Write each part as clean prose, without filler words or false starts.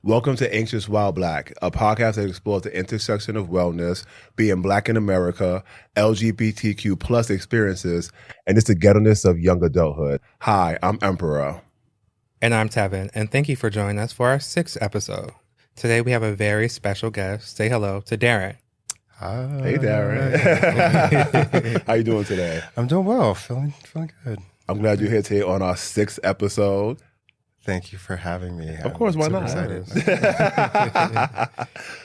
Welcome to Anxious While Black, a podcast that explores the intersection of wellness, being Black in America, LGBTQ plus experiences, and it's the ghetto-ness of young adulthood. Hi, I'm Emperor. And I'm Tevin, and thank you for joining us for our 6th episode. Today we have a very special guest. Say hello to Darren. Hi. Hey, Darren. How you doing today? I'm doing well. Feeling good. I'm glad you're here today on our 6th episode. Thank you for having me. Of course, why not?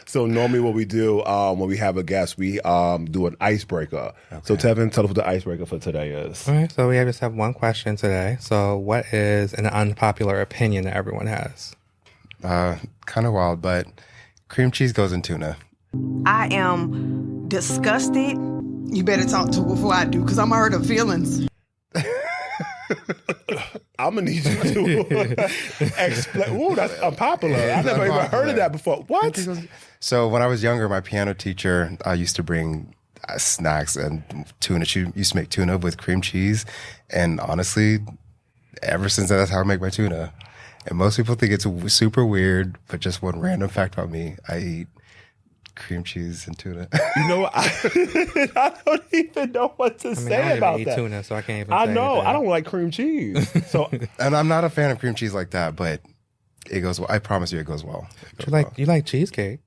So normally what we do when we have a guest, we do an icebreaker. Okay. So Tevin, tell us what the icebreaker for today is. All right, so we just have one question today. So what is an unpopular opinion that everyone has? Kind of wild, but cream cheese goes in tuna. I am disgusted. You better talk to her before I do, because I'm hurt her feelings. I'm gonna need you to explain. Ooh, that's unpopular. I've never even heard of that before. What? So when I was younger, my piano teacher used to bring snacks and tuna. She used to make tuna with cream cheese, and honestly, ever since then, that's how I make my tuna. And most people think it's super weird, but just one random fact about me: I eat cream cheese and tuna. You know what? I don't even know what to say about that. I tuna, so I can't even. I know. Anything. I don't like cream cheese. So, and I'm not a fan of cream cheese like that, but it goes well. I promise you, it goes well. You like cheesecake?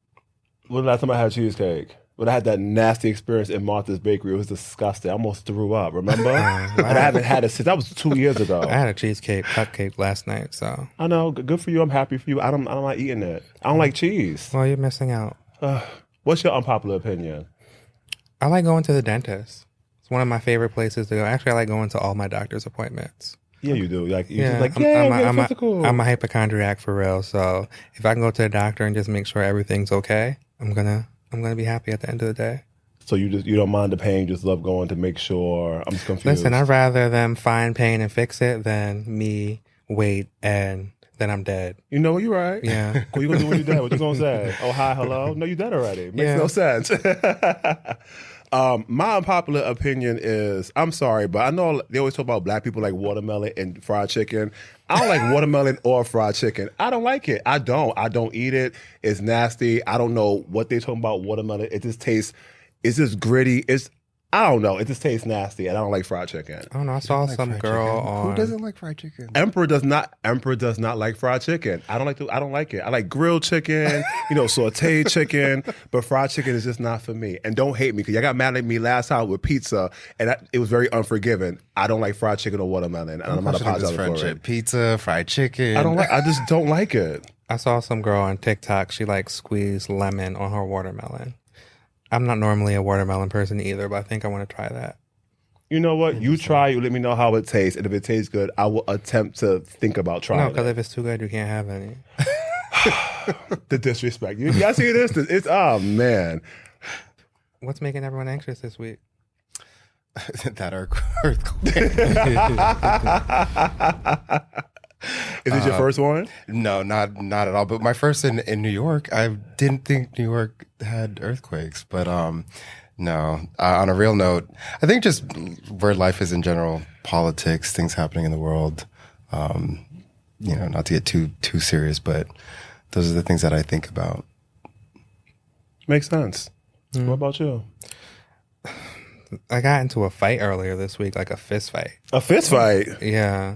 When the last time I had cheesecake? When I had that nasty experience in Martha's Bakery, it was disgusting. I almost threw up. Remember? And I haven't had it since. That was 2 years ago. I had a cheesecake cupcake last night. So I know. Good for you. I'm happy for you. I don't like eating it. I don't like cheese. Well, you're missing out. What's your unpopular opinion? I like going to the dentist. It's one of my favorite places to go. Actually, I like going to all my doctor's appointments. Yeah, you do. Like, I'm a hypochondriac for real. So if I can go to the doctor and just make sure everything's okay, I'm gonna be happy at the end of the day. So you don't mind the pain, just love going to make sure. I'm just confused. Listen, I'd rather them find pain and fix it than me wait and then I'm dead. You know what? You're right. Yeah. What you gonna do when you're dead? What you gonna say? Oh, hi, hello? No, you're dead already. Makes no sense. My unpopular opinion is, I'm sorry, but I know they always talk about Black people like watermelon and fried chicken. I don't like watermelon or fried chicken. I don't like it. I don't eat it. It's nasty. I don't know what they're talking about watermelon. It just tastes, it's just gritty. I don't know. It just tastes nasty, and I don't like fried chicken. I don't know. I saw some girl on. Who doesn't like fried chicken? Emperor does not like fried chicken. I don't like it. I like grilled chicken, sauteed chicken, but fried chicken is just not for me. And don't hate me, because y'all got mad at me last time with pizza, and it was very unforgiving. I don't like fried chicken or watermelon, and I'm not apologizing for it. Pizza, fried chicken. I just don't like it. I saw some girl on TikTok. She squeezed lemon on her watermelon. I'm not normally a watermelon person either, but I think I want to try that. You know what? You try, you let me know how it tastes. And if it tastes good, I will attempt to think about trying it. No, because if it's too good, you can't have any. The disrespect. Y'all see this? It's, oh, man. What's making everyone anxious this week? That earthquake. Is it your first one? No, not at all. But my first in New York. I didn't think New York had earthquakes, but no. On a real note, I think just where life is in general, politics, things happening in the world. Not to get too serious, but those are the things that I think about. Makes sense. What about you? I got into a fight earlier this week, like a fist fight. A fist fight? Yeah.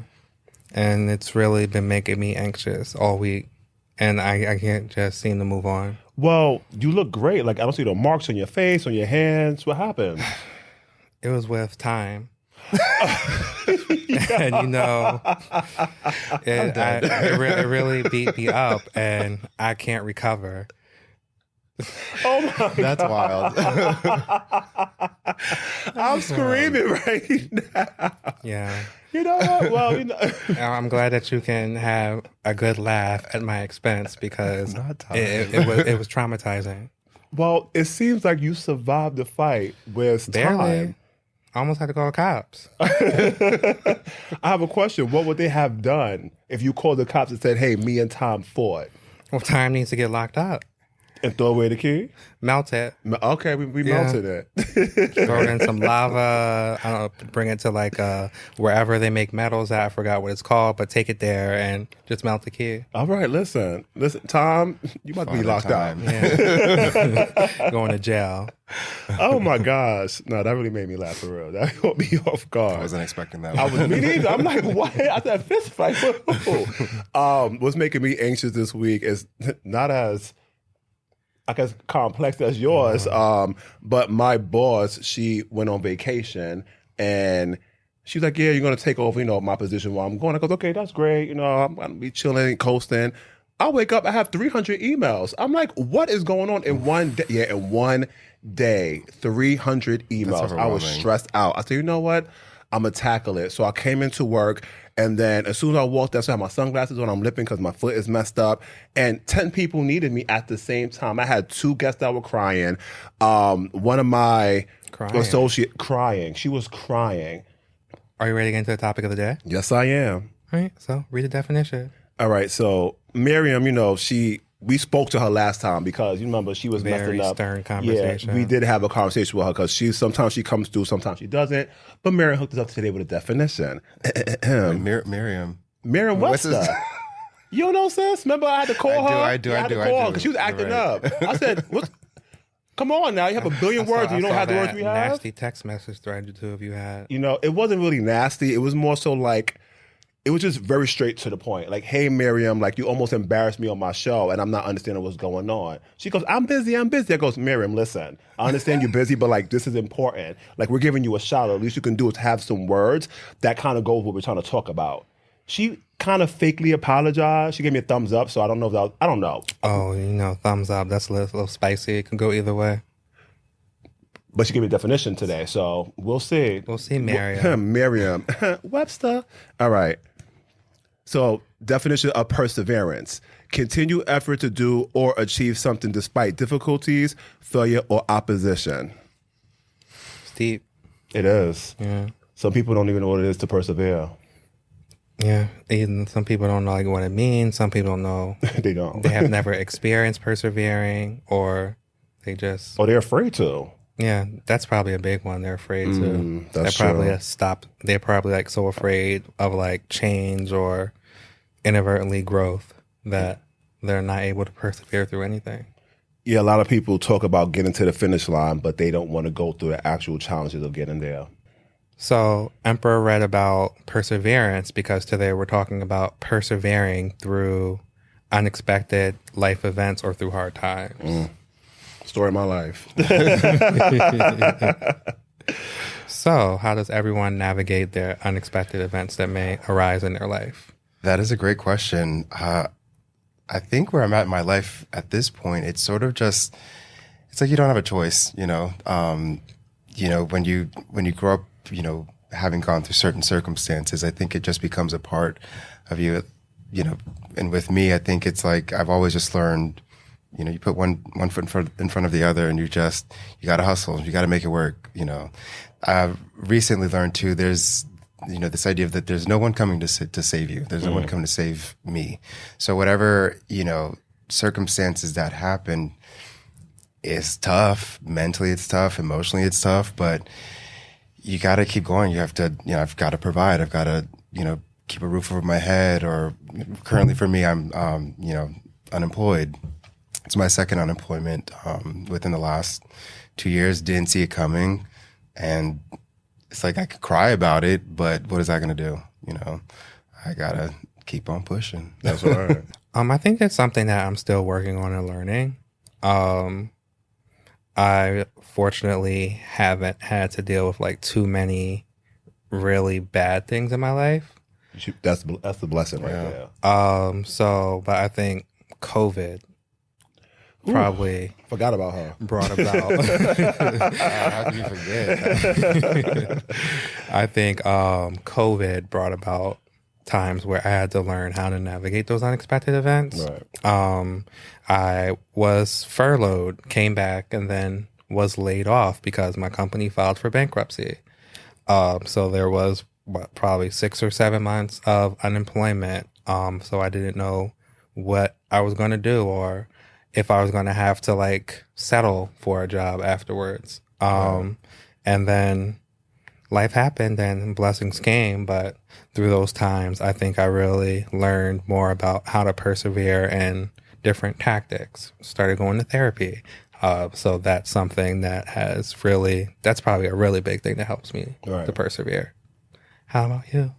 And it's really been making me anxious all week. And I can't just seem to move on. Well, you look great. I don't see the marks on your face, on your hands. What happened? It was with time. And, it really beat me up, and I can't recover. Oh my God. That's wild. I'm screaming right now. Yeah. You know what? Well, I'm glad that you can have a good laugh at my expense, because it was traumatizing. Well, it seems like you survived the fight with barely. time. I almost had to call the cops. I have a question. What would they have done if you called the cops and said, hey, me and Tom fought? Well, Time needs to get locked up. And throw away the key? Melt it. Okay, we melted it. Throw it in some lava. I don't know, bring it to like wherever they make metals at. I forgot what it's called, but take it there and just melt the key. All right, listen, Tom, you might be locked out. Yeah. Going to jail. Oh my gosh. No, that really made me laugh for real. That caught me off guard. I wasn't expecting that. Me neither. I'm like, what? I said fist fight. What's making me anxious this week is not as, I guess, complex as yours. But my boss, she went on vacation and she's like, yeah, you're going to take over, my position while I'm going. I goes, okay, that's great. I'm going to be chilling, coasting. I wake up, I have 300 emails. I'm like, what is going on in one day? Yeah, in one day, 300 emails. I was stressed out. I said, you know what? I'm going to tackle it. So I came into work, and then as soon as I walked outside, I had my sunglasses on, I'm limping because my foot is messed up, and 10 people needed me at the same time. I had 2 guests that were crying. One of my associates crying. She was crying. Are you ready to get into the topic of the day? Yes, I am. All right, so read the definition. All right, so Miriam, we spoke to her last time because you remember she was very messing up. Stern conversation. Yeah, we did have a conversation with her because sometimes she comes through, sometimes she doesn't. But Miriam hooked us up today with a definition. Miriam Webster. You don't know, sis? Remember I had to call her? I do. Because she was acting up. I said, what? Come on now, you have a billion words and you don't have the words we have? Nasty text message thread the two of you had. It wasn't really nasty. It was more so like, it was just very straight to the point. Like, hey, Miriam, like you almost embarrassed me on my show and I'm not understanding what's going on. She goes, I'm busy. I goes, Miriam, listen, I understand you're busy, but like this is important. Like we're giving you a shout out. At least you can do is have some words that kind of go with what we're trying to talk about. She kind of fakely apologized. She gave me a thumbs up, so I don't know if that was, I don't know. Oh, thumbs up. That's a little spicy. It can go either way. But she gave me a definition today, so we'll see. We'll see, Miriam. Miriam Webster. All right. So, definition of perseverance. Continue effort to do or achieve something despite difficulties, failure, or opposition. It's deep. It is. Yeah. Some people don't even know what it is to persevere. Yeah. Even some people don't know like what it means. Some people don't know. They don't. They have never experienced persevering, or they just... Oh, they're afraid to. Yeah, that's probably a big one. They're afraid to. That's they're probably true. They're probably like so afraid of like change or inadvertently growth that they're not able to persevere through anything. Yeah, a lot of people talk about getting to the finish line, but they don't want to go through the actual challenges of getting there. So Emperor read about perseverance because today we're talking about persevering through unexpected life events or through hard times. Story of my life. So, how does everyone navigate their unexpected events that may arise in their life? That is a great question. I think where I'm at in my life at this point, it's sort of just, it's like you don't have a choice, when you grow up, having gone through certain circumstances, I think it just becomes a part of you, and with me, I think it's like, I've always just learned, you put one foot in front of the other and you got to hustle. You got to make it work. I've recently learned too, there's, this idea of that there's no one coming to save you. There's no one coming to save me. So whatever, circumstances that happen is tough. Mentally it's tough. Emotionally it's tough, but you got to keep going. You have to, I've got to provide. I've got to, keep a roof over my head, or currently for me, I'm, unemployed. It's my second unemployment within the last 2 years. Didn't see it coming. And it's like I could cry about it, but what is that going to do? I got to keep on pushing. That's right. I think it's something that I'm still working on and learning. I fortunately haven't had to deal with like too many really bad things in my life. That's the blessing right there. But I think COVID probably forgot about her. Brought about. How could you forget? I think COVID brought about times where I had to learn how to navigate those unexpected events. Right. I was furloughed, came back, and then was laid off because my company filed for bankruptcy. So there was probably 6 or 7 months of unemployment. So I didn't know what I was going to do or if I was going to have to like settle for a job afterwards. And then life happened and blessings came. But through those times, I think I really learned more about how to persevere and different tactics. Started going to therapy. So that's something that that's probably a really big thing that helps me to persevere. How about you?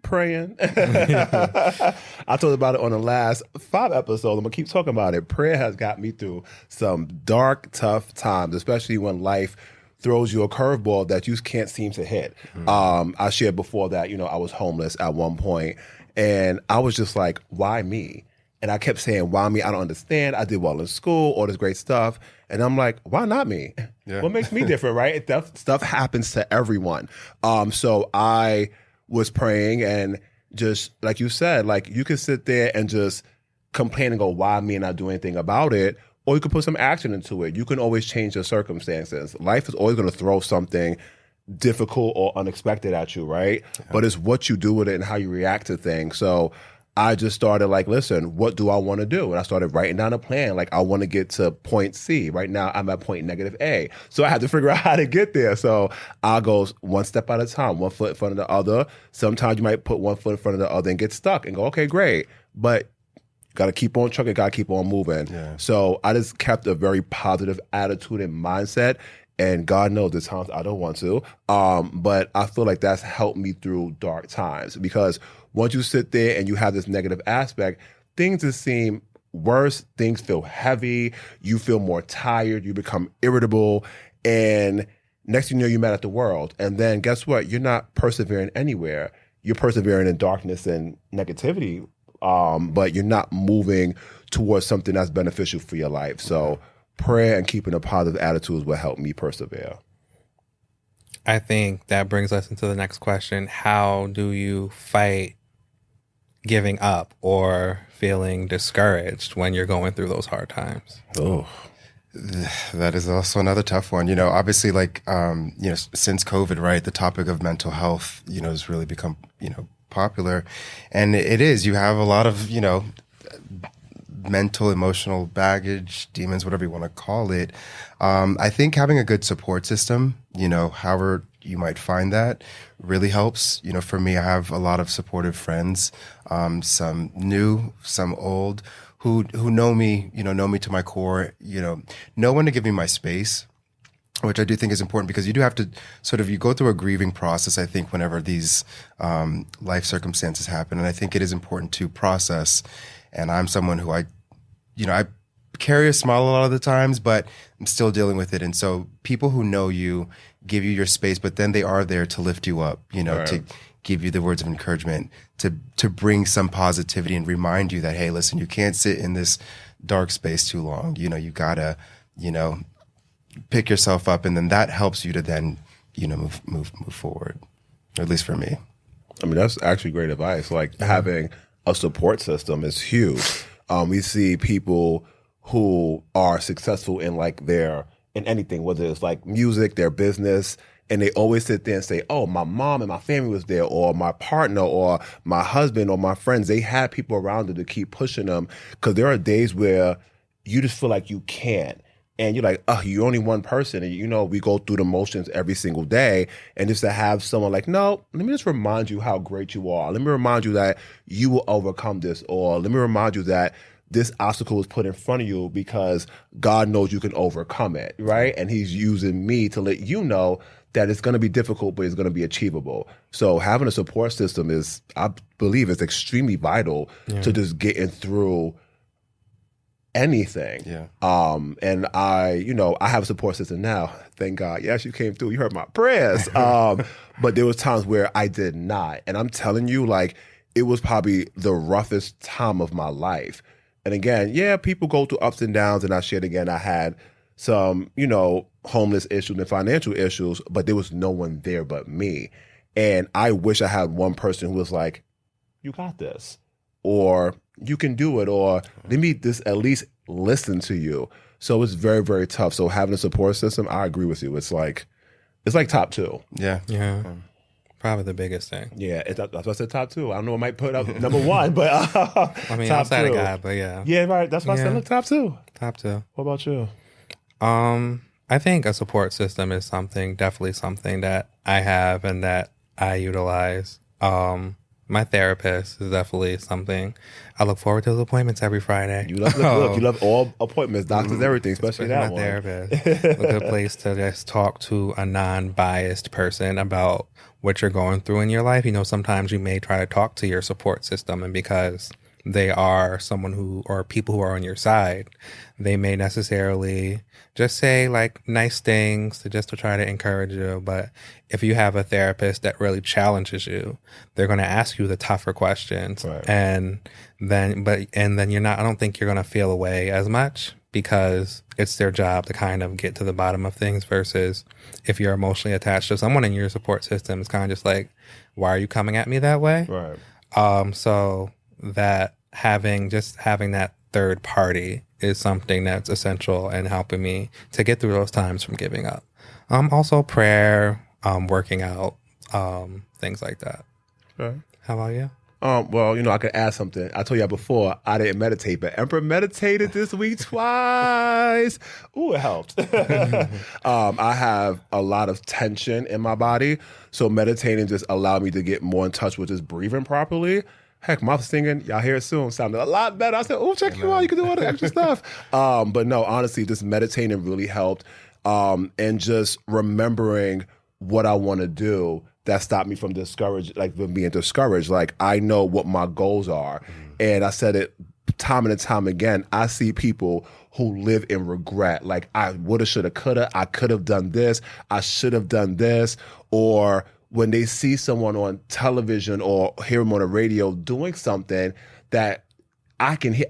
Praying. I told about it on the last 5 episodes. I'm gonna keep talking about it. Prayer has got me through some dark, tough times, especially when life throws you a curveball that you can't seem to hit. I shared before that, I was homeless at one point, and I was just like, why me? And I kept saying, why me? I don't understand. I did well in school, all this great stuff. And I'm like, why not me? Yeah. What makes me different, right? Stuff happens to everyone. So I was praying, and just like you said, like you could sit there and just complain and go, why me, and not do anything about it? Or you could put some action into it. You can always change your circumstances. Life is always going to throw something difficult or unexpected at you, right? Yeah. But it's what you do with it and how you react to things. So I just started like, listen, what do I want to do? And I started writing down a plan. Like, I want to get to point C. Right now, I'm at point -A. So I had to figure out how to get there. So I'll go one step at a time, one foot in front of the other. Sometimes you might put one foot in front of the other and get stuck and go, okay, great. But got to keep on trucking, got to keep on moving. Yeah. So I just kept a very positive attitude and mindset. And God knows there's times I don't want to. But I feel like that's helped me through dark times, because once you sit there and you have this negative aspect, things just seem worse. Things feel heavy. You feel more tired. You become irritable. And next thing you know, you're mad at the world. And then guess what? You're not persevering anywhere. You're persevering in darkness and negativity, but you're not moving towards something that's beneficial for your life. So prayer and keeping a positive attitude is what helped me persevere. I think that brings us into the next question. How do you fight giving up or feeling discouraged when you're going through those hard times? Oh, that is also another tough one. Obviously, like, since COVID, right, the topic of mental health, has really become, popular. And it is, you have a lot of, mental, emotional baggage, demons, whatever you want to call it. I think having a good support system, however you might find that, really helps. For me, I have a lot of supportive friends, some new, some old, who know me, know me to my core, know when to give me my space, which I do think is important, because you do have to you go through a grieving process, I think, whenever these life circumstances happen. And I think it is important to process. And I'm someone who I carry a smile a lot of the times, but I'm still dealing with it. And so people who know you give you your space, but then they are there to lift you up, right, to give you the words of encouragement, to bring some positivity and remind you that, hey, listen, you can't sit in this dark space too long. You gotta, pick yourself up, and then that helps you to then, move forward. Or at least for me. I mean, that's actually great advice. Like, having a support system is huge. We see people who are successful in in anything, whether it's like music, their business, and they always sit there and say, oh, my mom and my family was there, or my partner, or my husband, or my friends. They had people around them to keep pushing them, because there are days where you just feel like you can't. And you're like, oh, you're only one person. And, we go through the motions every single day. And just to have someone like, no, let me just remind you how great you are. Let me remind you that you will overcome this. Or let me remind you that this obstacle was put in front of you because God knows you can overcome it, right? And he's using me to let you know that it's going to be difficult, but it's going to be achievable. So having a support system is, I believe, is extremely vital to just getting through anything. Yeah. And I have a support system now. Thank God. Yes, you came through. You heard my prayers. But there was times where I did not. And I'm telling you, it was probably the roughest time of my life. And again, people go through ups and downs. And I shared again, I had some, homeless issues and financial issues, but there was no one there but me. And I wish I had one person who was like, you got this, or you can do it, or let me just at least listen to you. So it's very, very tough. So having a support system, I agree with you. It's like top 2. Yeah. Yeah. Probably the biggest thing. Yeah, that's why I said top 2. I don't know, I might put up number 1, but I mean, top outside 2. of God, but yeah. Yeah, right. That's why I said Yeah. look, top 2. Top 2. What about you? I think a support system is definitely something that I have and that I utilize. My therapist is definitely something. I look forward to those appointments every Friday. You love all appointments, doctors, everything, especially that my one. therapist. A good place to just talk to a non-biased person about what you're going through in your life. You know, sometimes you may try to talk to your support system, and because they are someone who, or people who are on your side, they may necessarily just say like nice things to try to encourage you. But if you have a therapist that really challenges you, they're going to ask you the tougher questions. Right. And then you're not, I don't think you're going to feel away as much, because it's their job to kind of get to the bottom of things, versus if you're emotionally attached to someone in your support system, it's kind of just like, why are you coming at me that way? Right. So that having that third party is something that's essential and helping me to get through those times from giving up. Also prayer, working out, things like that. Okay. How about you? Well, I could add something. I told you before, I didn't meditate, but Emperor meditated this week twice. Ooh, it helped. I have a lot of tension in my body, so meditating just allowed me to get more in touch with just breathing properly. Heck, mouth singing, y'all hear it soon, sounded a lot better. I said, oh, check you out. You can do all the extra stuff. But no, honestly, just meditating really helped. And just remembering what I want to do that stopped me from being discouraged. Like, I know what my goals are. And I said it time and time again. I see people who live in regret. Like, I woulda, shoulda, coulda. I could have done this. I should have done this. Or when they see someone on television or hear them on the radio doing something that I can hear,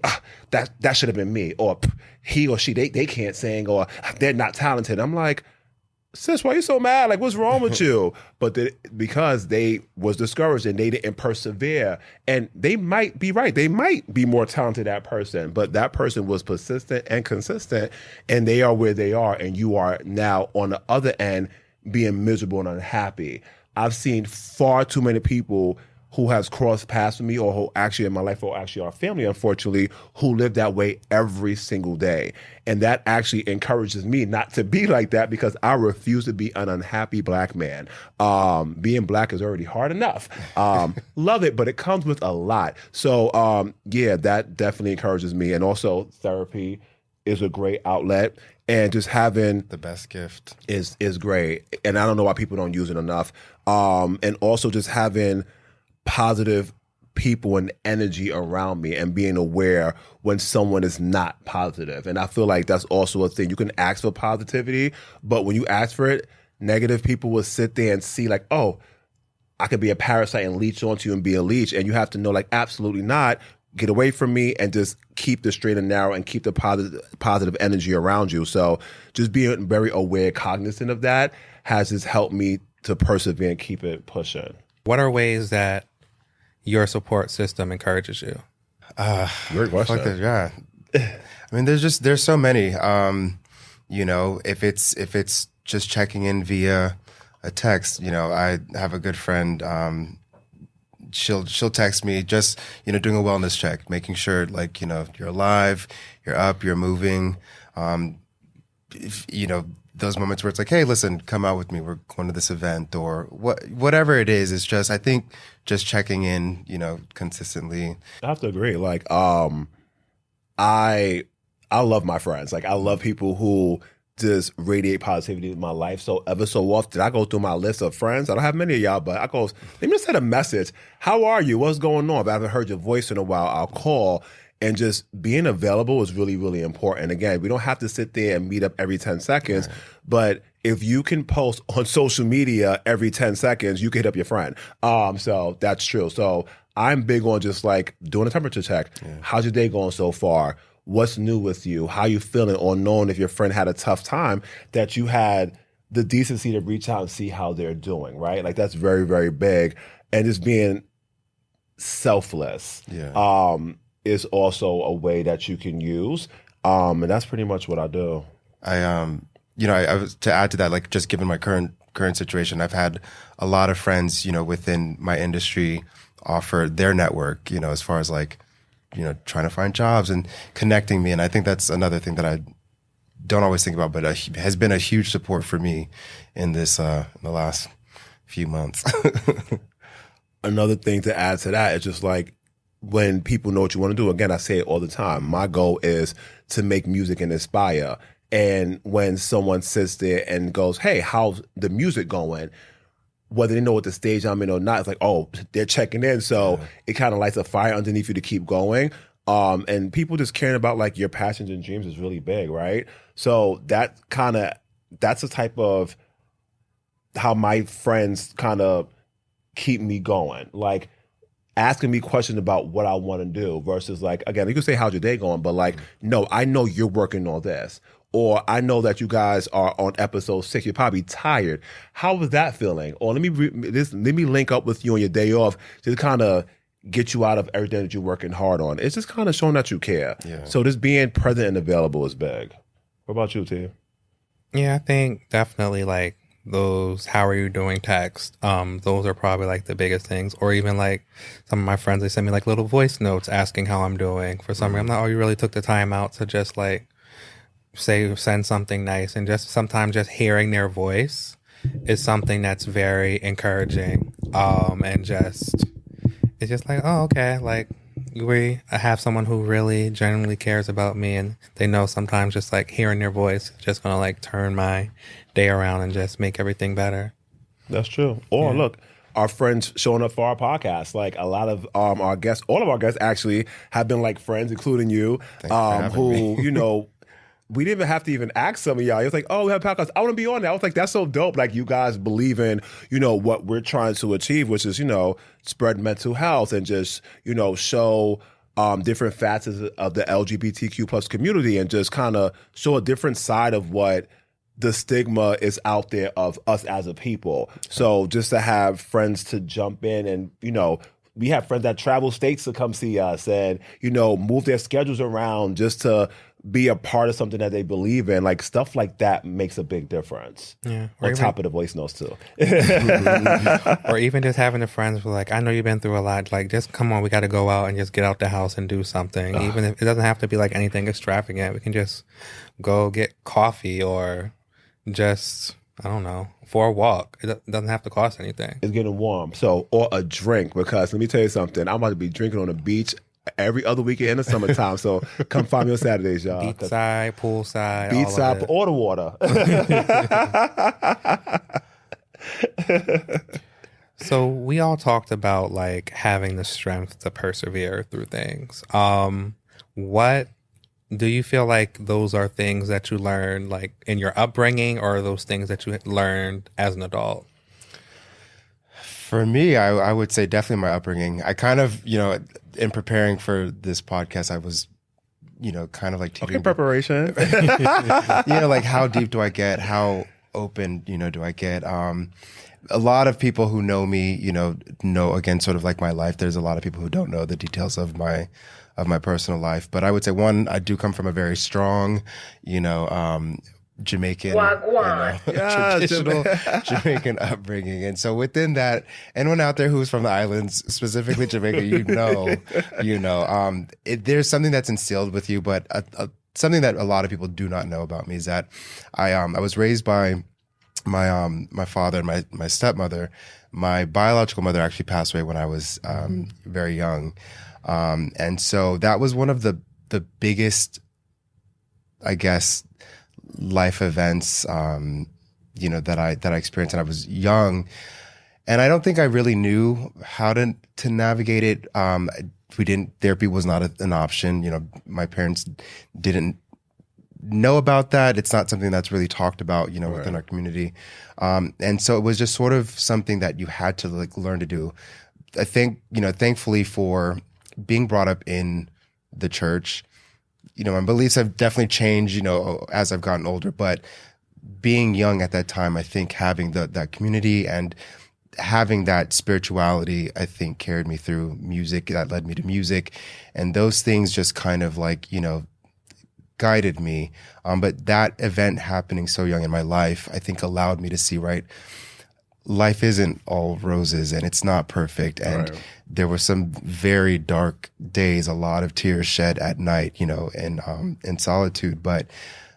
that should have been me, or he or she, they can't sing, or they're not talented. I'm like, sis, why are you so mad? Like, what's wrong with you? But because they was discouraged and they didn't persevere, and they might be right. They might be more talented, that person, but that person was persistent and consistent, and they are where they are, and you are now on the other end being miserable and unhappy. I've seen far too many people who has crossed paths with me, or who actually in my life, or actually our family, unfortunately, who live that way every single day. And that actually encourages me not to be like that, because I refuse to be an unhappy Black man. Being Black is already hard enough. Love it, but it comes with a lot. So yeah, that definitely encourages me. And also therapy is a great outlet. And just having the best gift is great. And I don't know why people don't use it enough. And also just having positive people and energy around me, and being aware when someone is not positive. And I feel like that's also a thing. You can ask for positivity, but when you ask for it, negative people will sit there and see like, oh, I could be a parasite and leech onto you and be a leech. And you have to know, like, absolutely not. Get away from me and just keep the straight and narrow, and keep the positive energy around you. So just being very aware, cognizant of that has just helped me to persevere and keep it pushing. What are ways that your support system encourages you? Great question. Yeah. I mean, there's so many. If it's just checking in via a text, I have a good friend, she'll text me just, doing a wellness check, making sure like, you're alive, you're up, you're moving. Those moments where it's like, hey, listen, come out with me. We're going to this event, or whatever it is. It's just, I think just checking in, consistently. I have to agree. Like, I love my friends. Like, I love people who just radiate positivity in my life. So ever so often, I go through my list of friends. I don't have many of y'all, but I go, let me just send a message. How are you? What's going on? If I haven't heard your voice in a while, I'll call. And just being available is really, really important. Again, we don't have to sit there and meet up every 10 seconds, but if you can post on social media every 10 seconds, you can hit up your friend. So that's true. So I'm big on just like doing a temperature check. Yeah. How's your day going so far? What's new with you? How you feeling? Or knowing if your friend had a tough time, that you had the decency to reach out and see how they're doing, right? Like, that's very, very big. And just being selfless. Yeah. Is also a way that you can use. And that's pretty much what I do. I was to add to that, like, just given my current current situation. I've had a lot of friends, within my industry offer their network, as far as like, trying to find jobs and connecting me. And I think that's another thing that I don't always think about, but has been a huge support for me in this, in the last few months. Another thing to add to that is just like, when people know what you want to do, again, I say it all the time. My goal is to make music and inspire. And when someone sits there and goes, hey, how's the music going? Whether they know what the stage I'm in or not, it's like, oh, they're checking in. So it kind of lights a fire underneath you to keep going. And people just caring about like your passions and dreams is really big, right? So that's the type of how my friends kind of keep me going. Like, asking me questions about what I want to do versus like, again, you can say, how's your day going? But like, no, I know you're working on this. Or I know that you guys are on episode 6. You're probably tired. How was that feeling? Or let me link up with you on your day off to kind of get you out of everything that you're working hard on. It's just kind of showing that you care. Yeah. So just being present and available is big. What about you, T? Yeah, I think definitely like those how are you doing texts, those are probably like the biggest things. Or even like some of my friends, they send me like little voice notes asking how I'm doing. For some reason, I'm like, oh, you really took the time out to just like send something nice. And just sometimes just hearing their voice is something that's very encouraging. And just it's just like, oh, okay, like I have someone who really genuinely cares about me, and they know sometimes just like hearing their voice is just gonna like turn my day around and just make everything better. That's true. Or look, our friends showing up for our podcast. Like a lot of our guests, all of our guests actually have been like friends, including you, who me. We didn't even have to even ask some of y'all. It was like, oh, we have a podcast. I want to be on that. I was like, that's so dope. Like you guys believe in, what we're trying to achieve, which is, spread mental health and just, show different facets of the LGBTQ plus community and just kind of show a different side of what the stigma is out there of us as a people. So just to have friends to jump in and, we have friends that travel states to come see us and, move their schedules around just to be a part of something that they believe in. Like stuff like that makes a big difference. Yeah. On top of the voice notes too. Or even just having the friends who like, I know you've been through a lot. Like just come on, we got to go out and just get out the house and do something. Even if it doesn't have to be like anything extravagant. We can just go get coffee or just, I don't know, for a walk. It doesn't have to cost anything. It's getting warm. So, or a drink, because let me tell you something. I'm about to be drinking on the beach every other weekend in the summertime. So come find me on Saturdays, y'all. Beachside, poolside, beachside, or the water. So we all talked about like having the strength to persevere through things. What do you feel like those are things that you learned like in your upbringing, or are those things that you learned as an adult? For me, I would say definitely my upbringing. I kind of, in preparing for this podcast, I was, kind of like teetering. Okay, preparation. Like how deep do I get? How open, do I get? A lot of people who know me, know again, sort of like my life. There's a lot of people who don't know the details of my personal life. But I would say, one, I do come from a very strong, Jamaican, traditional Jamaican upbringing. And so within that, anyone out there who's from the islands, specifically Jamaica, there's something that's instilled with you, but something that a lot of people do not know about me is that I was raised by my father and my stepmother. My biological mother actually passed away when I was very young. And so that was one of the biggest, I guess, life events, that I experienced when I was young. And I don't think I really knew how to navigate it. Therapy was not an option. My parents didn't know about that. It's not something that's really talked about, within our community. And so it was just sort of something that you had to like learn to do. I think, thankfully for being brought up in the church, my beliefs have definitely changed, as I've gotten older, but being young at that time, I think having that community and having that spirituality, I think carried me through music. That led me to music, and those things just kind of like, guided me. But that event happening so young in my life, I think allowed me to see, right, life isn't all roses and it's not perfect. And there were some very dark days, a lot of tears shed at night, you know, in solitude. But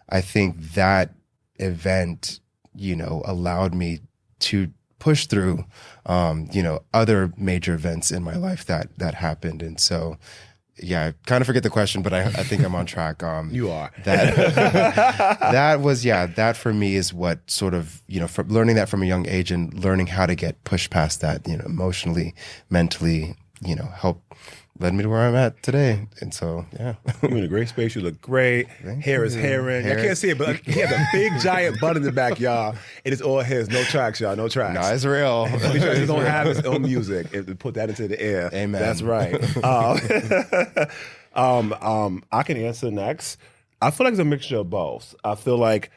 I think that event, you know, allowed me to push through, you know, other major events in my life that happened. And so, yeah, I kind of forget the question, but I think I'm on track. You are. That for me is what sort of, you know, from learning that from a young age and learning how to get pushed past that, you know, emotionally, mentally, you know, led me to where I'm at today. And so, yeah. You're in a great space. You look great. Hair is hairing. I can't see it, but he has a big giant butt in the back, y'all. It is all his. No tracks, y'all. No tracks. No, it's real. Because he don't have his own music. And put that into the air. Amen. That's right. I can answer next. I feel like it's a mixture of both. I feel like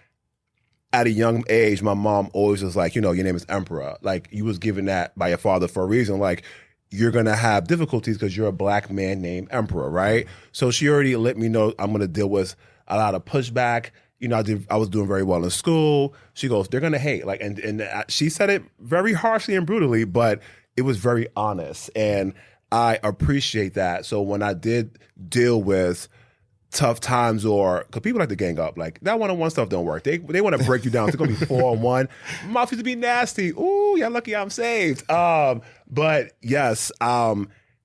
at a young age, my mom always was like, you know, your name is Emperor. Like, you was given that by your father for a reason. Like, you're going to have difficulties because you're a black man named Emperor, right? So she already let me know I'm going to deal with a lot of pushback. You know, I was doing very well in school. She goes, they're going to hate. Like, and she said it very harshly and brutally, but it was very honest. And I appreciate that. So when I did deal with tough times, or because people like to gang up, like that one-on-one stuff don't work. They want to break you down. It's gonna be 4-on-1. Mouth used to be nasty. Ooh, y'all lucky I'm saved. But yes,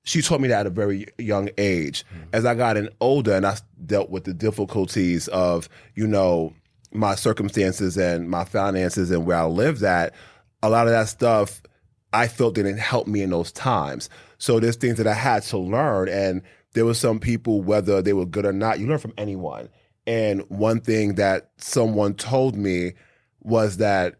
she taught me that at a very young age. As I got older and I dealt with the difficulties of, you know, my circumstances and my finances and where I lived at, a lot of that stuff I felt didn't help me in those times. So there's things that I had to learn, and there were some people, whether they were good or not, you learn from anyone. And one thing that someone told me was that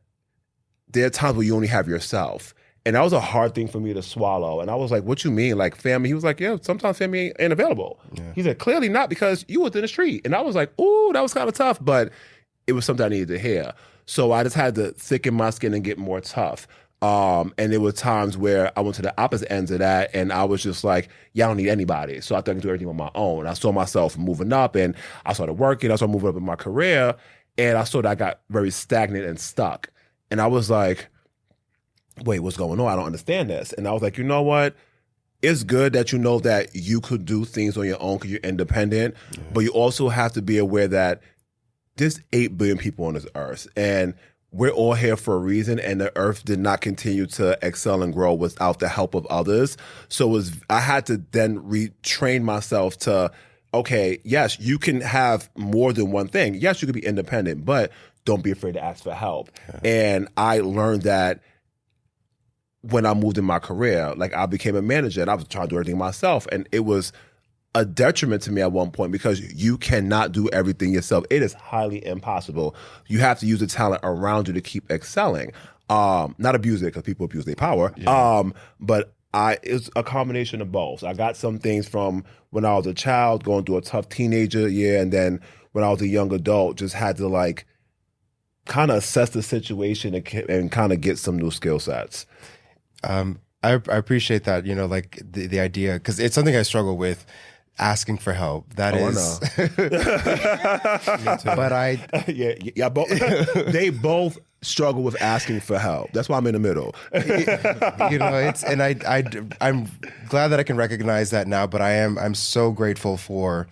there are times where you only have yourself. And that was a hard thing for me to swallow. And I was like, what you mean? Like family? He was like, yeah, sometimes family ain't available. Yeah. He said, clearly not, because you was in the street. And I was like, ooh, that was kind of tough, but it was something I needed to hear. So I just had to thicken my skin and get more tough. And there were times where I went to the opposite ends of that, and I was just like, yeah, I don't need anybody. So I thought I could do everything on my own. I saw myself moving up, and I started working. I started moving up in my career, and I saw that I got very stagnant and stuck. And I was like, wait, what's going on? I don't understand this. And I was like, you know what? It's good that you know that you could do things on your own because you're independent, but you also have to be aware that there's 8 billion people on this earth, and we're all here for a reason, and the earth did not continue to excel and grow without the help of others. So I had to then retrain myself to, okay, yes, you can have more than one thing. Yes, you could be independent, but don't be afraid to ask for help. Yeah. And I learned that when I moved in my career. Like, I became a manager, and I was trying to do everything myself, and it was a detriment to me at one point because you cannot do everything yourself. It is highly impossible. You have to use the talent around you to keep excelling. Not abuse it, because people abuse their power. Yeah. But it's a combination of both. I got some things from when I was a child, going through a tough teenager year, and then when I was a young adult, just had to like kind of assess the situation and kind of get some new skill sets. I appreciate that, you know, like the idea, because it's something I struggle with. Asking for help. That is. But they both struggle with asking for help. That's why I'm in the middle. You know, I'm glad that I can recognize that now. But I'm so grateful for.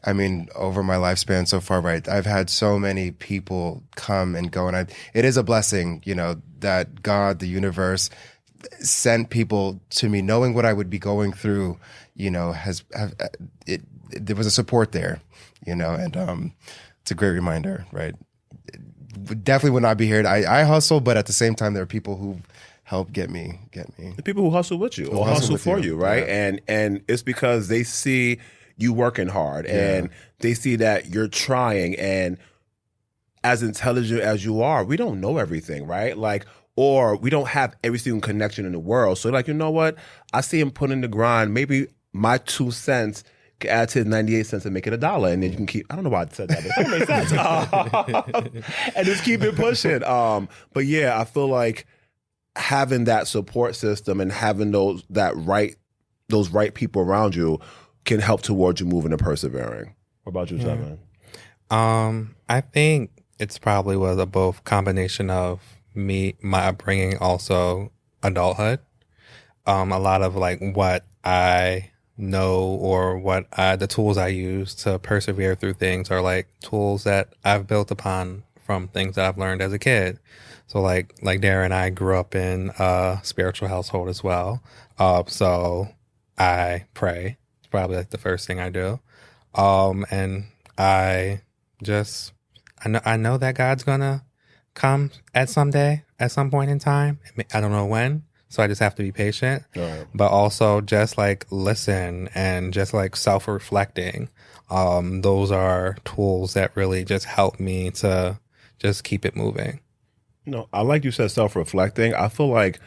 I mean, over my lifespan so far, right? I've had so many people come and go, and it is a blessing, you know, that God, the universe, sent people to me, knowing what I would be going through. You know, there was a support there, you know, and it's a great reminder, right? Definitely would not be here. I hustle, but at the same time, there are people who help get me. The people who hustle with you or hustle for you, right? Yeah. And it's because they see you working hard, and they see that you're trying, and as intelligent as you are, we don't know everything, right? Like, or we don't have every single connection in the world. So like, you know what? I see him put in the grind. Maybe my 2 cents can add to 98 cents and make it $1. And then you can keep, I don't know why I said that, but it makes sense. And just keep it pushing. But yeah, I feel like having that support system and having those right people around you can help towards you moving and persevering. What about you, Seven? I think it's probably was a both combination of my upbringing, also adulthood. A lot of like what I know or the tools I use to persevere through things are like tools that I've built upon from things that I've learned as a kid. So like Darren and I grew up in a spiritual household as well. So I pray. It's probably like the first thing I do. And I just I know that God's gonna come at some point in time. I don't know when, so I just have to be patient. Right. But also just like listen and just like self-reflecting. Those are tools that really just help me to just keep it moving. No, I like you said self-reflecting. I feel like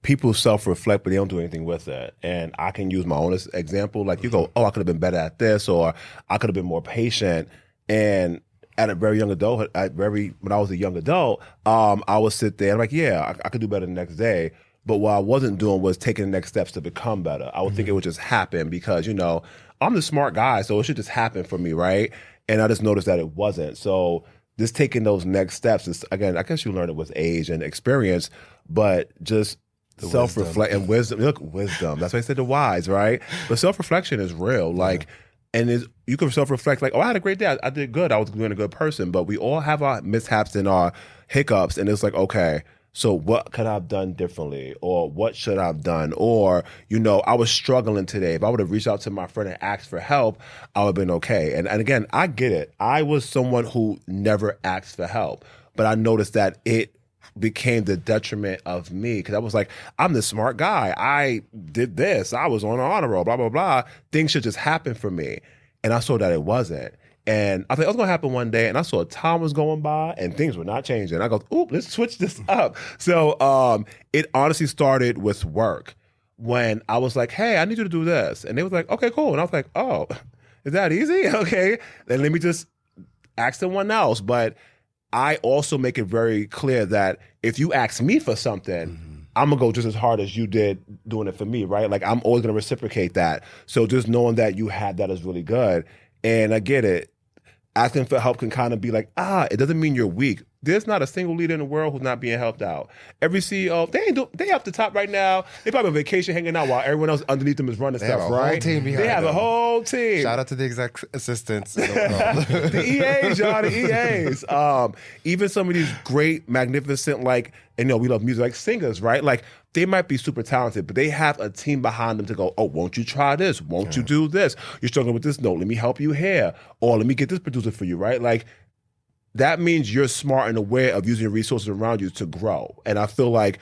people self-reflect, but they don't do anything with it. And I can use my own example. Like you go, oh, I could have been better at this, or I could have been more patient. And at a very young adult, when I was a young adult, I would sit there and I'm like, yeah, I could do better the next day. But what I wasn't doing was taking the next steps to become better. I would think it would just happen because, I'm the smart guy, so it should just happen for me, right? And I just noticed that it wasn't. So just taking those next steps is, again, I guess you learn it with age and experience, but just self-reflect and wisdom. Look, wisdom. That's why I said the wise, right? But self-reflection is real. Like, and you can self-reflect like, oh, I had a great day. I did good. I was being a good person. But we all have our mishaps and our hiccups. And it's like, okay, so what could I have done differently? Or what should I have done? Or, I was struggling today. If I would have reached out to my friend and asked for help, I would have been okay. And again, I get it. I was someone who never asked for help. But I noticed that it became the detriment of me because I was like, I'm the smart guy. I did this. I was on an honor roll, blah, blah, blah. Things should just happen for me. And I saw that it wasn't. And I thought it was going to happen one day. And I saw time was going by and things were not changing. I go, oop, let's switch this up. So it honestly started with work when I was like, hey, I need you to do this. And they was like, okay, cool. And I was like, oh, is that easy? Okay. Then let me just ask someone else. But I also make it very clear that if you ask me for something, I'm going to go just as hard as you did doing it for me, right? Like, I'm always going to reciprocate that. So just knowing that you had that is really good. And I get it. Asking for help can kind of be like, it doesn't mean you're weak. There's not a single leader in the world who's not being helped out. Every CEO, they up the top right now. They probably on vacation hanging out while everyone else underneath them is running stuff, right? Whole team behind they have them. a whole team. Shout out to the exec assistants. The EAs, y'all, the EAs. Even some of these great, magnificent, we love music, like singers, right? Like, they might be super talented, but they have a team behind them to go, oh, won't you try this? Won't you do this? You're struggling with this note. Let me help you here. Or let me get this producer for you, right? Like, that means you're smart and aware of using resources around you to grow. And I feel like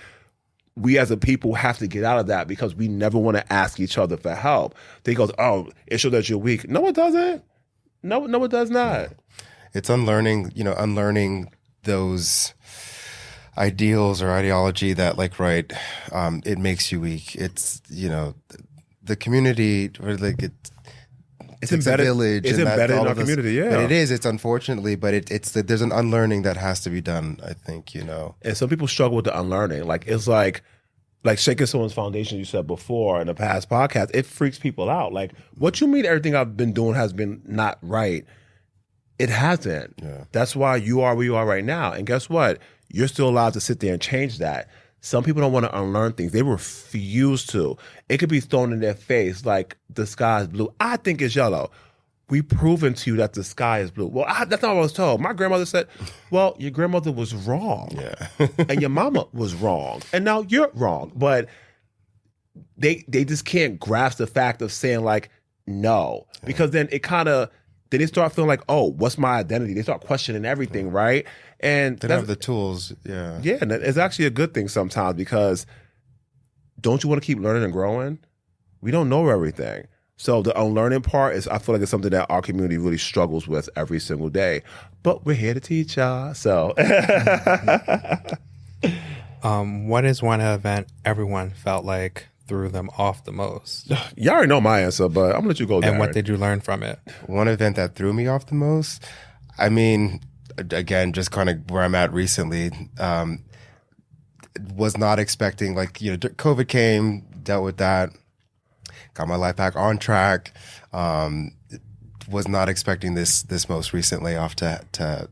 we as a people have to get out of that because we never want to ask each other for help. They go, oh, it shows that you're weak. No, it doesn't. No, it does not. It's unlearning those ideals or ideology that it makes you weak. It's, the community or it's embedded, a village. It's embedded in our community, yeah. But it is. It's unfortunately, but there's an unlearning that has to be done, I think, And some people struggle with the unlearning. It's like shaking someone's foundation, you said before in the past podcast, it freaks people out. Like, what you mean everything I've been doing has been not right? It hasn't. Yeah. That's why you are where you are right now. And guess what? You're still allowed to sit there and change that. Some people don't want to unlearn things. They refuse to. It could be thrown in their face like the sky is blue. I think it's yellow. We've proven to you that the sky is blue. Well, that's not what I was told. My grandmother said, well, your grandmother was wrong. Yeah. And your mama was wrong. And now you're wrong. But they just can't grasp the fact of saying no. Because then they start feeling like, oh, what's my identity? They start questioning everything, right? And they don't have the tools, yeah. Yeah, and it's actually a good thing sometimes because don't you want to keep learning and growing? We don't know everything. So the unlearning part I feel like it's something that our community really struggles with every single day. But we're here to teach y'all, so. What is one event everyone felt like threw them off the most? Y'all already know my answer, but I'm going to let you go, Darren. And what did you learn from it? One event that threw me off the most, I mean, again, just kind of where I'm at recently, was not expecting, COVID came, dealt with that, got my life back on track, was not expecting this most recent layoff to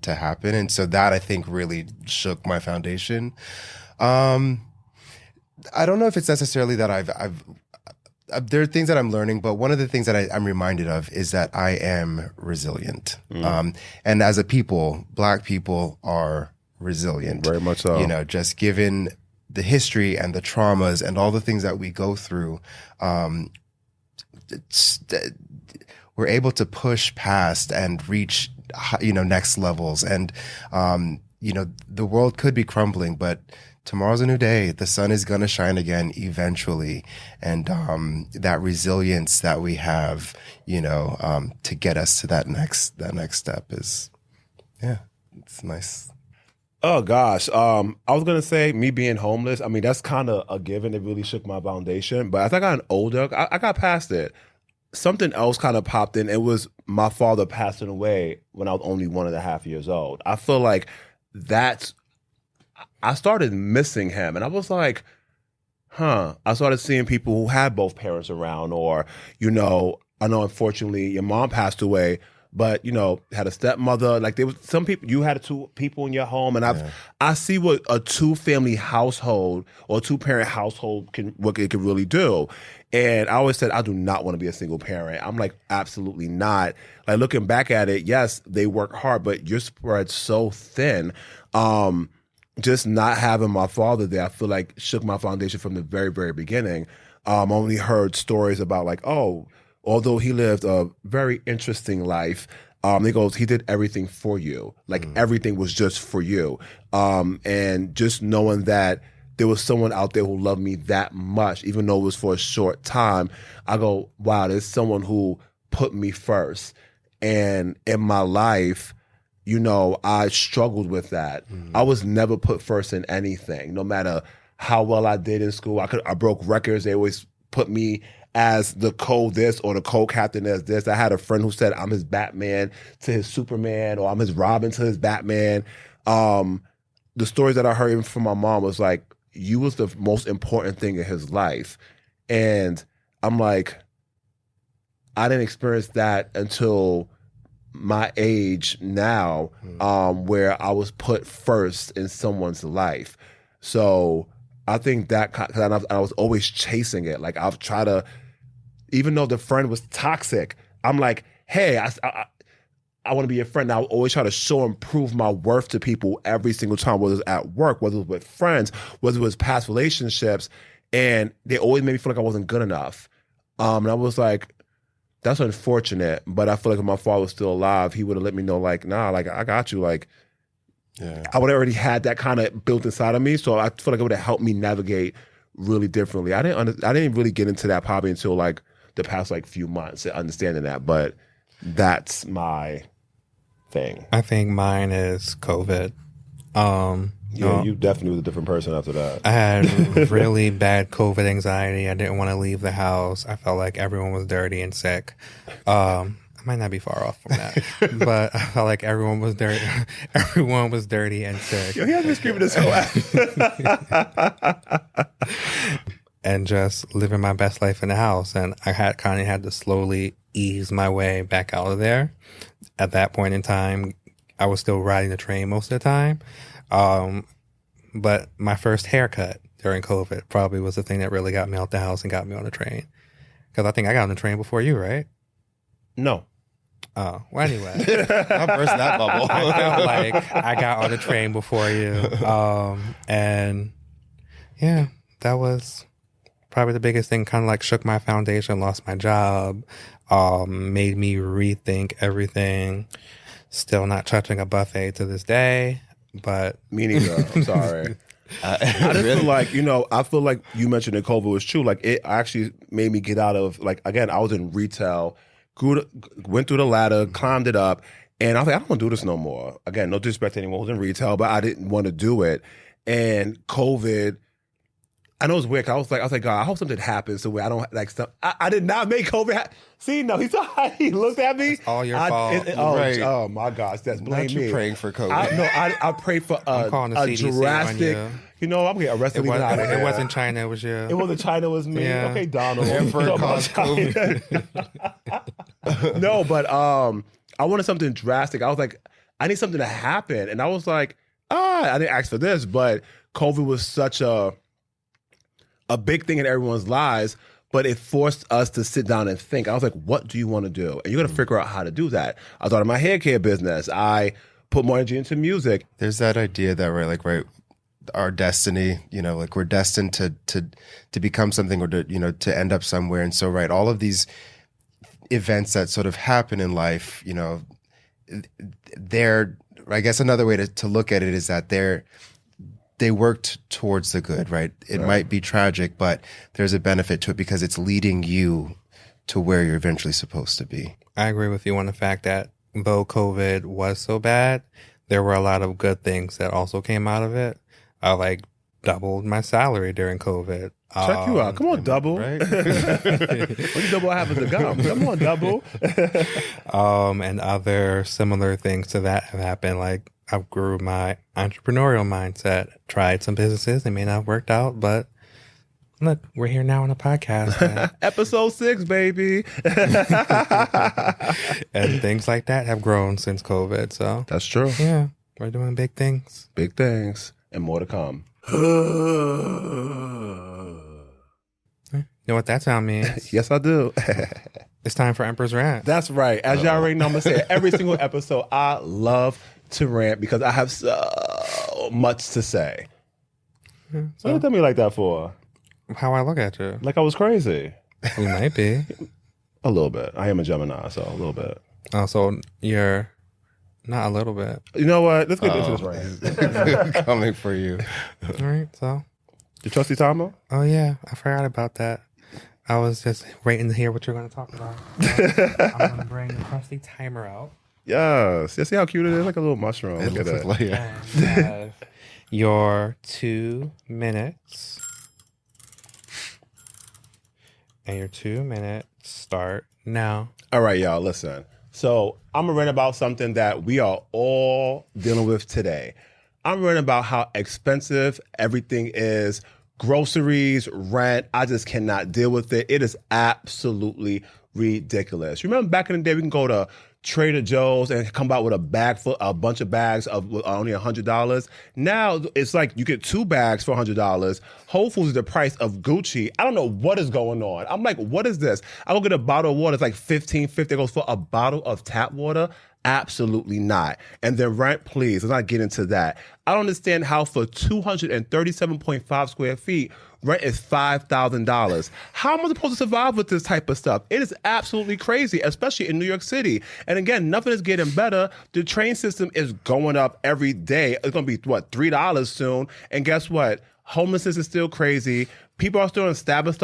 happen, and so that I think really shook my foundation. I don't know if it's necessarily that I've there are things that I'm learning, but one of the things that I'm reminded of is that I am resilient. And as a people, Black people are resilient. Very much so. You know, just given the history and the traumas and all the things that we go through, we're able to push past and reach, next levels. And, the world could be crumbling, but tomorrow's a new day. The sun is going to shine again eventually. And that resilience that we have, to get us to that next step is, it's nice. Oh gosh. I was gonna say me being homeless. I mean, that's kind of a given. It really shook my foundation. But as I got older, I got past it. Something else kind of popped in. It was my father passing away when I was only 1.5 years old. I feel like I started missing him, and I was like, I started seeing people who had both parents around, or, I know unfortunately your mom passed away, but, had a stepmother. Like there was some people, you had 2 people in your home, and I see what a 2-family household or 2-parent household what it can really do. And I always said, I do not want to be a single parent. I'm like, absolutely not. Like looking back at it, yes, they work hard, but you're spread so thin. Just not having my father there, I feel like shook my foundation from the very, very beginning. I only heard stories about like, although he lived a very interesting life, he did everything for you. Like everything was just for you. And just knowing that there was someone out there who loved me that much, even though it was for a short time, I go, wow, there's someone who put me first. And in my life, I struggled with that. I was never put first in anything, no matter how well I did in school. I broke records. They always put me as the co-this or the co-captain as this. I had a friend who said I'm his Batman to his Superman, or I'm his Robin to his Batman. The stories that I heard even from my mom was like, you was the most important thing in his life. And I'm like, I didn't experience that until my age now, where I was put first in someone's life. So I think that, cause I was always chasing it. Like I've tried to, even though the friend was toxic, I'm like, hey, I want to be a friend. Now I always try to show and prove my worth to people every single time, whether it's at work, whether it was with friends, whether it was past relationships. And they always made me feel like I wasn't good enough. And I was like, that's unfortunate, but I feel like if my father was still alive, he would have let me know, like, nah, like, I got you. Like, I would have already had that kind of built inside of me. So I feel like it would have helped me navigate really differently. I didn't really get into that probably until like the past like few months, understanding that. But that's my thing. I think mine is COVID. You definitely was a different person after that. I had really bad COVID anxiety. I didn't want to leave the house. I felt like everyone was dirty and sick. I might not be far off from that, but I felt like everyone was dirty. Everyone was dirty and sick. Yo, he has been screaming this whole and just living my best life in the house. And I kind of had to slowly ease my way back out of there. At that point in time, I was still riding the train most of the time. But my first haircut during COVID probably was the thing that really got me out the house and got me on the train. Because I think I got on the train before you, right? No. Oh, well, anyway. I burst that bubble. I felt like I got on the train before you. And yeah, that was probably the biggest thing. Kind of like shook my foundation, lost my job, made me rethink everything. Still not touching a buffet to this day. But me neither. I'm sorry. I just feel like, I feel like you mentioned that COVID was true. Like it actually made me get out of, like, again, I was in retail, went through the ladder, climbed it up, and I was like, I don't want to do this no more. Again, no disrespect to anyone who's in retail, but I didn't want to do it. And COVID, I know it's weird. 'Cause I was like, God, I hope something happens to where I don't like stuff. I did not make COVID happen. See, no, he looked at me. It's all your fault. Right. Oh my gosh, that's blame Not you me. praying for COVID. I prayed for calling the a CDC on drastic. you. You know, I'm getting arrested. It wasn't China. It was you. It wasn't China. It was me. Yeah. Okay, Donald. Emperor So about caused COVID. China. No, but I wanted something drastic. I was like, I need something to happen, and I was like, I didn't ask for this, but COVID was such a big thing in everyone's lives, but it forced us to sit down and think. I was like, what do you want to do? And you got to figure out how to do that. I started my hair care business. I put more energy into music. There's that idea that we're our destiny, like we're destined to become something or to end up somewhere. And so, all of these events that sort of happen in life, they're, I guess another way to look at it is that they worked towards the good, right? It might be tragic, but there's a benefit to it because it's leading you to where you're eventually supposed to be. I agree with you on the fact that though COVID was so bad, there were a lot of good things that also came out of it. I doubled my salary during COVID. Check you out. Come on, double. Right? When you double, what happens to gum? Come on, double. And other similar things to that have happened. Like I grew my entrepreneurial mindset, tried some businesses. They may not have worked out, but look, we're here now on a podcast. Episode 6, baby. And things like that have grown since COVID. So That's true. yeah, we're doing big things. Big things and more to come. You know what that sound means? Yes, I do. It's time for Emperor's Rant. That's right. As y'all already know, I'm going to say it every single episode, I love to rant because I have so much to say. What you tell me like that for? How I look at you. Like I was crazy? You might be. A little bit. I am a Gemini, so a little bit. Oh, so you're not a little bit. You know what? Let's get into this rant. Coming for you. All right, so. You trusty Tama? Oh, yeah. I forgot about that. I was just waiting to hear what you're going to talk about. I'm going to bring the crusty timer out. Yes. You see how cute it is? Like a little mushroom. It Look at looks that. like And have your 2 minutes. And your 2 minutes start now. All right, y'all, listen. So I'm going to rant about something that we are all dealing with today. I'm ranting about how expensive everything is. Groceries, rent, I just cannot deal with it. It is absolutely ridiculous. Remember back in the day, we can go to Trader Joe's and come out with a bunch of bags of only $100. Now it's like you get 2 bags for $100. Whole Foods is the price of Gucci. I don't know what is going on. I'm like, what is this? I go get a bottle of water. It's like $15.50. It goes for a bottle of tap water. Absolutely not. And then rent, please. Let's not get into that. I don't understand how for 237.5 square feet, rent is $5,000. How am I supposed to survive with this type of stuff? It is absolutely crazy, especially in New York City. And again, nothing is getting better. The train system is going up every day. It's going to be, $3 soon. And guess what? Homelessness is still crazy. People are still stabbing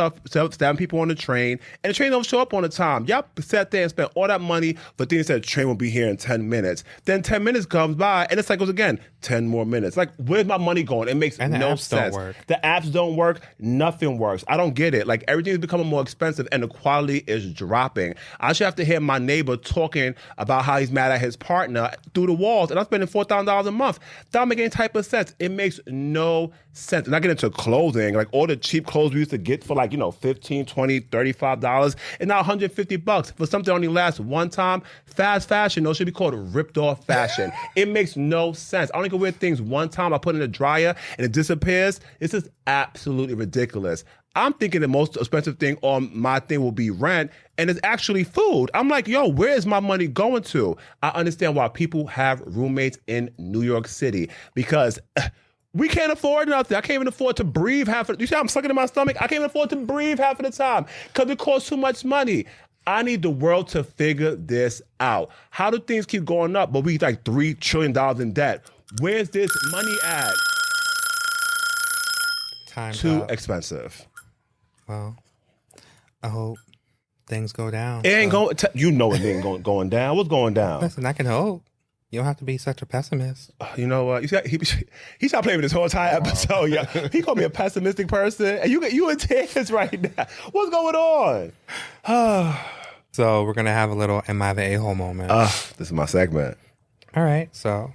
people on the train, and the train don't show up on the time. Y'all sat there and spent all that money for things that the train will be here in 10 minutes. Then 10 minutes comes by, and it cycles again, 10 more minutes. Like, where's my money going? It makes And the no apps don't sense. work. The apps don't work. Nothing works. I don't get it. Like, everything is becoming more expensive, and the quality is dropping. I should have to hear my neighbor talking about how he's mad at his partner through the walls, and I'm spending $4,000 a month. That don't make any type of sense. It makes no sense. And I get into clothing, like all the cheap clothes we used to get for $15, $20, $35, and now $150 for something that only lasts one time. Fast fashion, should be called ripped off fashion. It makes no sense. I only can wear things one time. I put it in the dryer and it disappears. This is absolutely ridiculous. I'm thinking the most expensive thing on my thing will be rent, and it's actually food. I'm like, yo, where is my money going to? I understand why people have roommates in New York City because we can't afford nothing. I can't even afford to breathe half of the time. You see how I'm sucking in my stomach? I can't even afford to breathe half of the time because it costs too much money. I need the world to figure this out. How do things keep going up, but we like $3 trillion in debt? Where's this money at? Too expensive. Well, I hope things go down. It ain't going. You know it ain't going down. What's going down? Listen, I can hope. You don't have to be such a pessimist. You know what? You see, he stopped playing with this whole entire episode. Yeah, he called me a pessimistic person, and you in tears right now. What's going on? So we're gonna have a little "Am I the a-hole" moment. This is my segment. All right. So,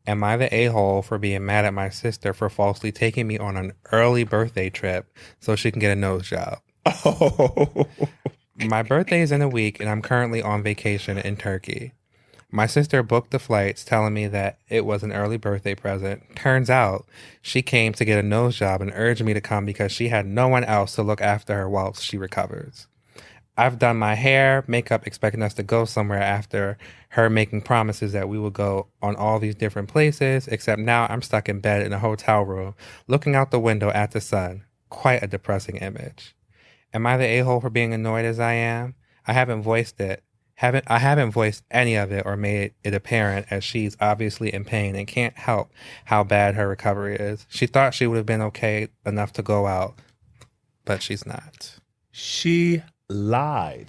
am I the a-hole for being mad at my sister for falsely taking me on an early birthday trip so she can get a nose job? Oh, My birthday is in a week, and I'm currently on vacation in Turkey. My sister booked the flights telling me that it was an early birthday present. Turns out she came to get a nose job and urged me to come because she had no one else to look after her while she recovers. I've done my hair, makeup, expecting us to go somewhere after her making promises that we would go on all these different places, except now I'm stuck in bed in a hotel room, looking out the window at the sun. Quite a depressing image. Am I the a-hole for being annoyed as I am? I haven't voiced it. I haven't voiced any of it or made it apparent, as she's obviously in pain and can't help how bad her recovery is. She thought she would have been okay enough to go out, but she's not. she lied.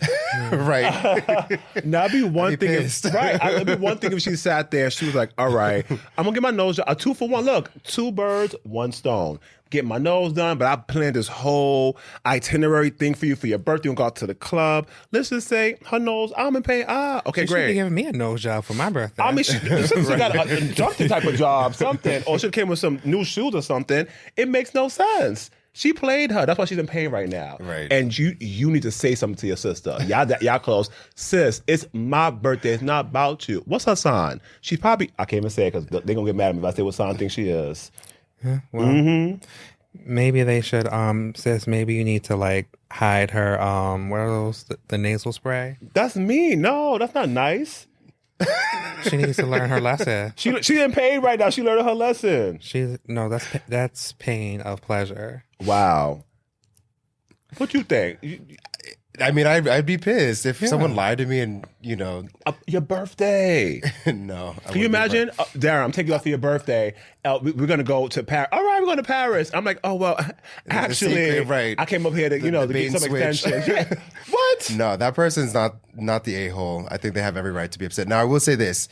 Right. Now, it'd be one I'd be thing. pissed. It'd be one thing if she sat there and she was like, all right, I'm going to get my nose, a 2-for-1. Look, 2 birds, 1 stone. Get my nose done, but I planned this whole itinerary thing for you for your birthday. We'll go out to the club. Let's just say her nose, I'm in pain. Okay, You should be great. giving me a nose job for my birthday. I mean, she got a inductive type of job, something, or she came with some new shoes or something. It makes no sense. She played her. That's why she's in pain right now. Right. And you need to say something to your sister. Y'all close. Sis, it's my birthday. It's not about you. What's her sign? She's probably, I can't even say it because they're going to get mad at me if I say what sign I think she is. Well, maybe they should, sis, maybe you need to like hide her, what are those, the nasal spray? That's mean. No, that's not nice. She needs to learn her lesson. She in pain right now. She learned her lesson. That's pain of pleasure. Wow. What you think? I mean, I'd be pissed if someone lied to me and, Your birthday. no. Can you imagine? Darren, I'm taking you out for your birthday. We're going to go to Paris. All right, we're going to Paris. I'm like, oh, well, actually, secret, right. I came up here to, to bait get some and switch. extensions. What? No, that person's not the a-hole. I think they have every right to be upset. Now, I will say this.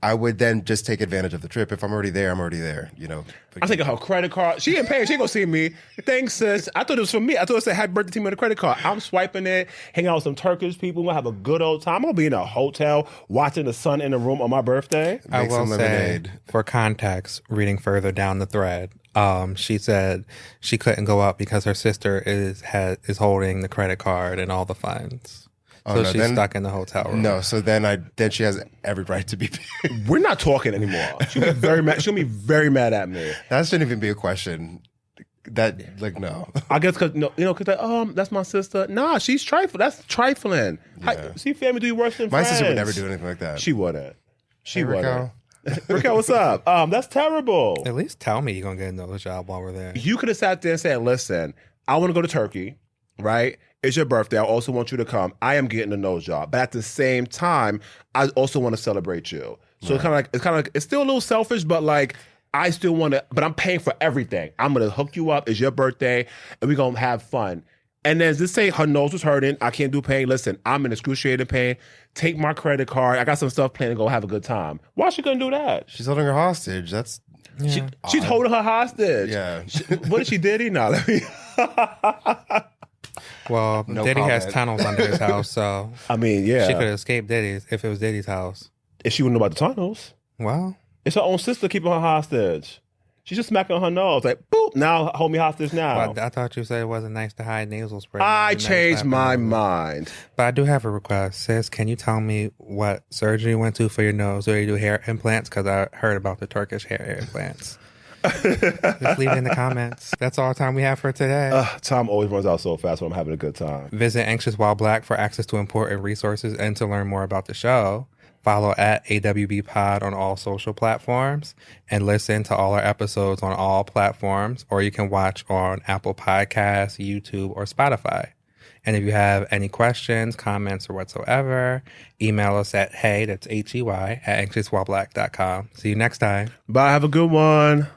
I would then just take advantage of the trip. If I'm already there, I'm already there, I'm taking her credit card. She ain't paying. She ain't going to see me. Thanks, sis. I thought it was for me. I thought it said happy birthday to me on the credit card. I'm swiping it, hanging out with some Turkish people. We're going to have a good old time. I'm going to be in a hotel watching the sun in the room on my birthday. I Make will some say, lemonade. for context, reading further down the thread, she said she couldn't go out because her sister is holding the credit card and all the funds. So no, she's then- stuck in the hotel room. No, so then she has every right to be paid. We're not talking anymore. She'll be very mad. She'll be very mad at me. That shouldn't even be a question. No. I guess because that's my sister. Nah, she's trifling. That's trifling. Yeah. See, family do you worse than My friends. sister would never do anything like that. She wouldn't. She Hey, wouldn't. Raquel. Raquel, what's up? That's terrible. At least tell me you're going to get another job while we're there. You could have sat there and said, "Listen, I want to go to Turkey. Right? It's your birthday. I also want you to come. I am getting a nose job, but at the same time, I also want to celebrate you. So it's still a little selfish, but like I still want to. But I'm paying for everything. I'm gonna hook you up. It's your birthday, and we're gonna have fun. And then just say her nose was hurting. I can't do pain. Listen, I'm in excruciating pain. Take my credit card. I got some stuff planned to go have a good time. Why she couldn't do that? She's holding her hostage. That's She's holding her hostage. Yeah. What did she did? Now let me. Well, No Diddy has comment. tunnels under his house, so I mean, yeah. she could have escaped Diddy's if it was Diddy's house. If she wouldn't know about the tunnels. Well, It's her own sister keeping her hostage. She's just smacking on her nose, like, boop, now hold me hostage now. I thought you said it wasn't nice to hide nasal spray. I Nice changed slapping my noses. mind. But I do have a request. Sis, can you tell me what surgery you went to for your nose? Or you do hair implants? Because I heard about the Turkish hair implants. Just leave it in the comments. That's all the time we have for today. Time always runs out so fast when I'm having a good time. Visit Anxious While Black for access to important resources and to learn more about the show. Follow at AWB Pod on all social platforms and listen to all our episodes on all platforms, or you can watch on Apple Podcasts, YouTube, or Spotify. And if you have any questions, comments, or whatsoever, email us at hey, that's HEY, at anxiouswhileblack.com. See you next time. Bye. Have a good one.